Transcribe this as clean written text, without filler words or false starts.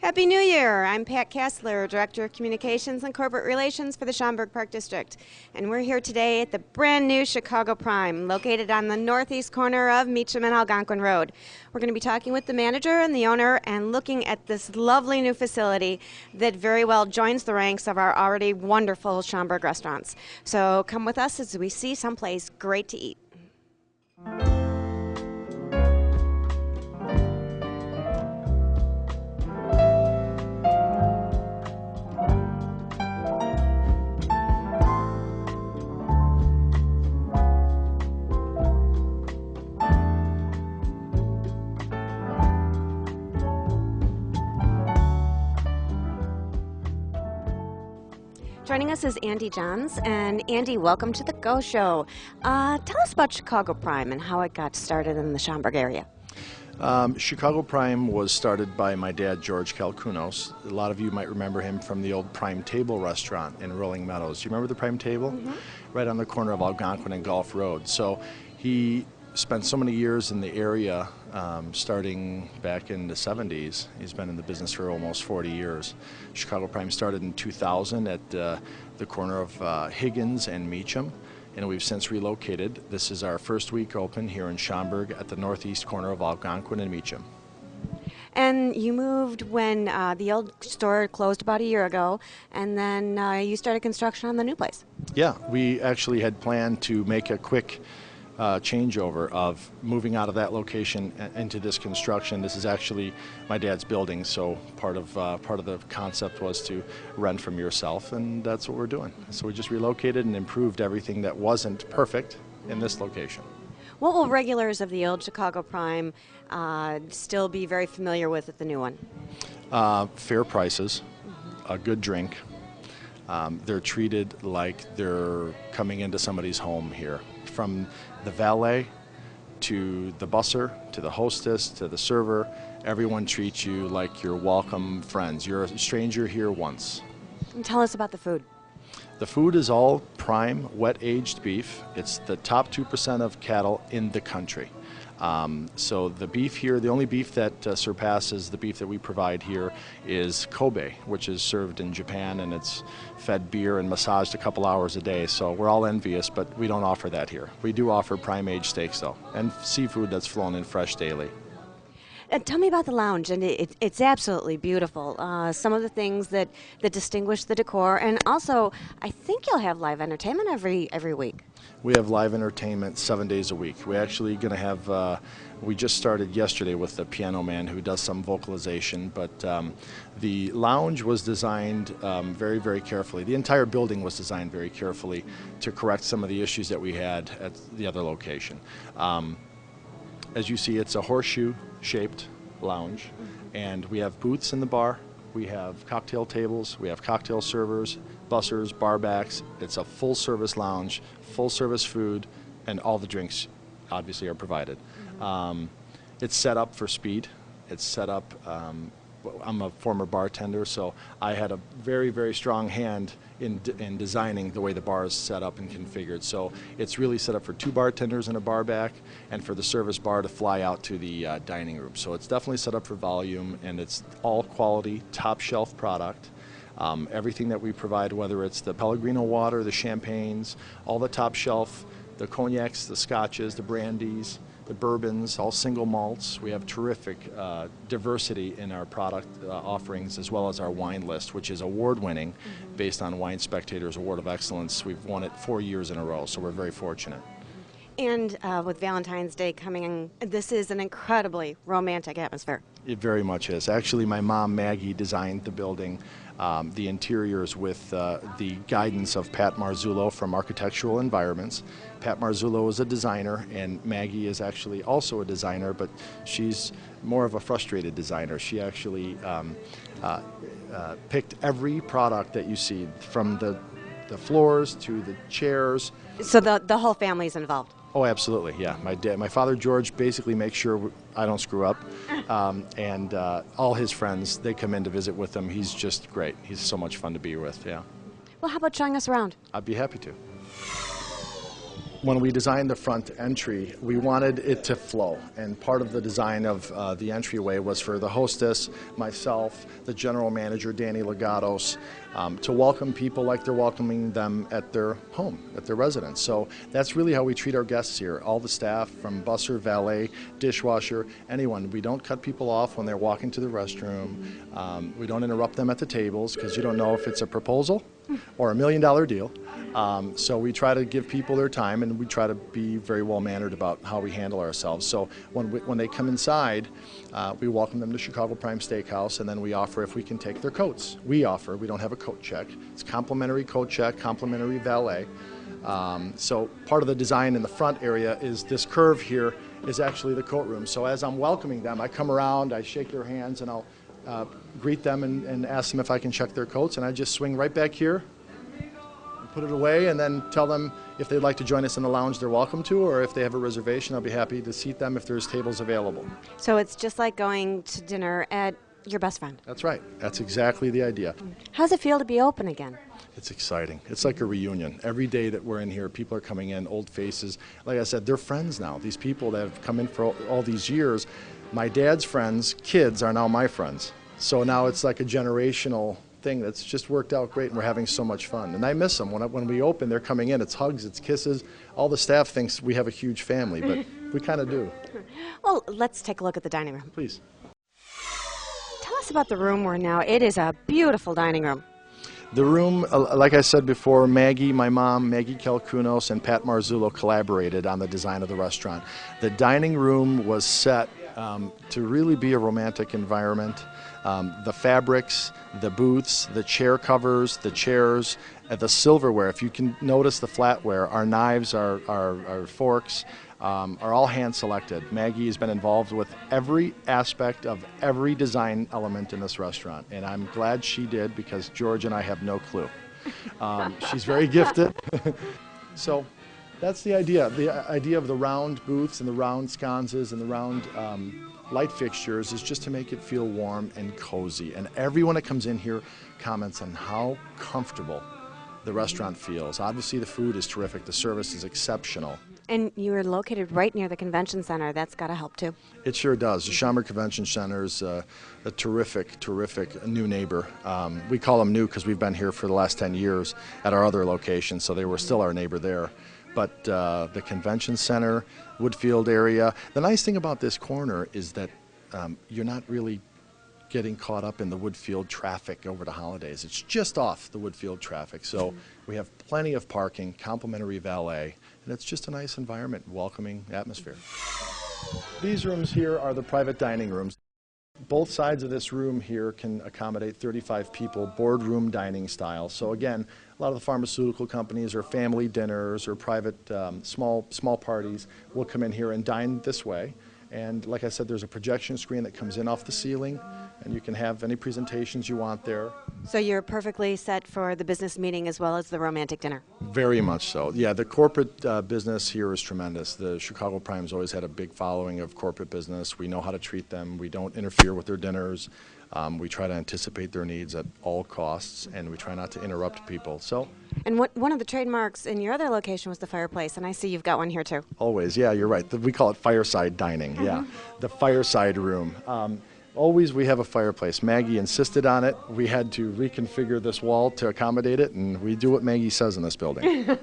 Happy New Year! I'm Pat Kessler, Director of Communications and Corporate Relations for the Schaumburg Park District. And we're here today at the brand new Chicago Prime, located on the northeast corner of Meacham and Algonquin Road. We're going to be talking with the manager and the owner and looking at this lovely new facility that very well joins the ranks of our already wonderful Schaumburg restaurants. So come with us as we see someplace great to eat. Joining us is Andy Johns, and Andy, welcome to the Go Show. Tell us about Chicago Prime and how it got started in the Schaumburg area. Chicago Prime was started by my dad, George Calcunos. A lot of you might remember him from the old Prime Table restaurant in Rolling Meadows. Do you remember the Prime Table? Mm-hmm. Right on the corner of Algonquin and Gulf Road. So he spent so many years in the area, starting back in the 70s. He's been in the business for almost 40 years. Chicago Prime started in 2000 at the corner of Higgins and Meacham, and we've since relocated. This is our first week open here in Schaumburg at the northeast corner of Algonquin and Meacham. And you moved when the old store closed about a year ago, and then you started construction on the new place. Yeah, we actually had planned to make a quick changeover of moving out of that location into this construction. This is actually my dad's building, so part of the concept was to rent from yourself, and that's what we're doing. So we just relocated and improved everything that wasn't perfect in this location. What will regulars of the old Chicago Prime still be very familiar with at the new one? Fair prices, a good drink. They're treated like they're coming into somebody's home here. From the valet to the busser to the hostess to the server, everyone treats you like you're welcome friends. You're a stranger here once. And tell us about the food. The food is all prime, wet-aged beef. It's the top 2% of cattle in the country. So the beef here, the only beef that surpasses the beef that we provide here is Kobe, which is served in Japan, and it's fed beer and massaged a couple hours a day. So we're all envious, but we don't offer that here. We do offer prime-aged steaks, though, and seafood that's flown in fresh daily. Tell me about the lounge, and it's absolutely beautiful. Some of the things that distinguish the decor, and also I think you'll have live entertainment every week. We have live entertainment 7 days a week. We're actually going to have, we just started yesterday with the piano man who does some vocalization, but the lounge was designed very, very carefully. The entire building was designed very carefully to correct some of the issues that we had at the other location. As you see, it's a horseshoe-shaped lounge, and we have booths in the bar. We have cocktail tables. We have cocktail servers, bussers, barbacks. It's a full-service lounge, full-service food, and all the drinks obviously are provided. It's set up for speed. It's set up. I'm a former bartender, so I had a very, very strong hand in designing the way the bar is set up and configured. So it's really set up for 2 bartenders and a bar back, and for the service bar to fly out to the dining room. So it's definitely set up for volume, and it's all quality, top shelf product. Everything that we provide, whether it's the Pellegrino water, the champagnes, all the top shelf, the cognacs, the scotches, the brandies, the bourbons, all single malts. We have terrific diversity in our product offerings, as well as our wine list, which is award-winning based on Wine Spectator's Award of Excellence. We've won it 4 years in a row, so we're very fortunate. And with Valentine's Day coming in, this is an incredibly romantic atmosphere. It very much is. Actually, my mom, Maggie, designed the building, the interiors with the guidance of Pat Marzullo from Architectural Environments. Pat Marzullo is a designer, and Maggie is actually also a designer, but she's more of a frustrated designer. She actually picked every product that you see, from the floors to the chairs. So the whole family's involved? Oh, absolutely, yeah. My father, George, basically makes sure I don't screw up. And all his friends, they come in to visit with him. He's just great. He's so much fun to be with, yeah. Well, how about showing us around? I'd be happy to. When we designed the front entry, we wanted it to flow, and part of the design of the entryway was for the hostess, myself, the general manager, Danny Legatos, to welcome people like they're welcoming them at their home, at their residence. So that's really how we treat our guests here. All the staff, from busser, valet, dishwasher, anyone. We don't cut people off when they're walking to the restroom. We don't interrupt them at the tables because you don't know if it's a proposal or $1 million deal. So we try to give people their time, and we try to be very well mannered about how we handle ourselves. So when they come inside, we welcome them to Chicago Prime Steakhouse, and then we offer if we can take their coats. We don't have a coat check. It's complimentary coat check, complimentary valet. So part of the design in the front area is this curve here is actually the coat room. So as I'm welcoming them, I come around, I shake their hands, and I'll greet them and ask them if I can check their coats, and I just swing right back here, put it away, and then tell them if they'd like to join us in the lounge, they're welcome to, or if they have a reservation, I'll be happy to seat them if there's tables available. So it's just like going to dinner at your best friend. That's right. That's exactly the idea. How does it feel to be open again? It's exciting. It's like a reunion. Every day that we're in here, people are coming in, old faces. Like I said, they're friends now. These people that have come in for all these years, my dad's friends' kids are now my friends. So now it's like a generational thing that's just worked out great, and we're having so much fun. And I miss them. When we open, they're coming in. It's hugs, it's kisses. All the staff thinks we have a huge family, but we kind of do. Well, let's take a look at the dining room. Please. Tell us about the room we're in now. It is a beautiful dining room. The room, like I said before, Maggie, my mom, Maggie Kalkunos, and Pat Marzullo collaborated on the design of the restaurant. The dining room was set to really be a romantic environment. The fabrics, the booths, the chair covers, the chairs, the silverware. If you can notice the flatware, our knives, our forks, are all hand selected. Maggie has been involved with every aspect of every design element in this restaurant, and I'm glad she did, because George and I have no clue. She's very gifted. So that's the idea of the round booths and the round sconces and the round light fixtures is just to make it feel warm and cozy. And everyone that comes in here comments on how comfortable the restaurant feels. Obviously the food is terrific, the service is exceptional. And you are located right near the convention center. That's got to help too. It sure does. The Schaumburg Convention Center is a terrific new neighbor. We call them new because we've been here for the last 10 years at our other location, so they were still our neighbor there. But the convention center, Woodfield area, the nice thing about this corner is that you're not really getting caught up in the Woodfield traffic over the holidays. It's just off the Woodfield traffic. So we have plenty of parking, complimentary valet, and it's just a nice environment, welcoming atmosphere. These rooms here are the private dining rooms. Both sides of this room here can accommodate 35 people, boardroom dining style. So again, a lot of the pharmaceutical companies or family dinners or private small parties will come in here and dine this way. And like I said, there's a projection screen that comes in off the ceiling, and you can have any presentations you want there. So you're perfectly set for the business meeting as well as the romantic dinner? Very much so. Yeah, the corporate business here is tremendous. The Chicago Prime's always had a big following of corporate business. We know how to treat them. We don't interfere with their dinners. We try to anticipate their needs at all costs, and we try not to interrupt people. And one of the trademarks in your other location was the fireplace, and I see you've got one here too. Always, yeah, you're right. We call it fireside dining, yeah. The fireside room. Always we have a fireplace. Maggie insisted on it. We had to reconfigure this wall to accommodate it, and we do what Maggie says in this building.